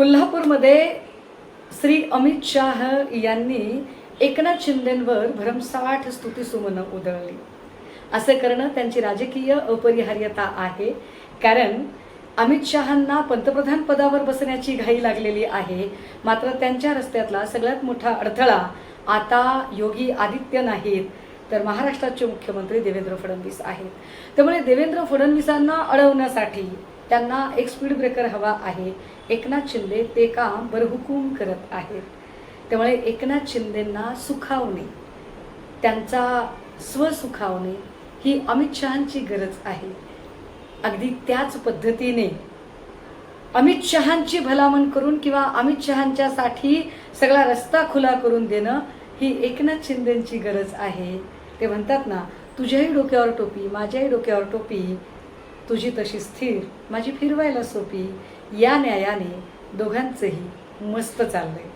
कोल्हापूरमध्ये श्री अमित शाह यांनी एकनाथ शिंदेंवर भरमसाठ स्तुतिसुमनं उधळली. असं करणं त्यांची राजकीय अपरिहार्यता आहे. कारण अमित शहांना पंतप्रधान पदावर बसण्याची घाई लागलेली आहे. मात्र त्यांच्या रस्त्यातला सगळ्यात मोठा अडथळा आता योगी आदित्य नाहीत, तर महाराष्ट्राचे मुख्यमंत्री देवेंद्र फडणवीस आहेत. त्यामुळे देवेंद्र फडणवीसांना अडवण्यासाठी त्यांना एक स्पीड ब्रेकर हवा आहे. एकनाथ शिंदे ते काम बरहुकूम करत आहेत. त्यामुळे एकनाथ शिंदेंना सुखावणे, त्यांचा स्वसुखावणे ही अमित शहांची गरज आहे. अगदी त्याच पद्धतीने अमित शहांची भलामण करून किंवा अमित शहांच्यासाठी सगळा रस्ता खुला करून देणं ही एकनाथ शिंदेंची गरज आहे. ते म्हणतात ना, तुझ्याही डोक्यावर टोपी माझ्याही डोक्यावर टोपी, तुझी तशी स्थिर माझी फिरवायला सोपी. या न्यायाने दोघांचंही मस्त चाललंय.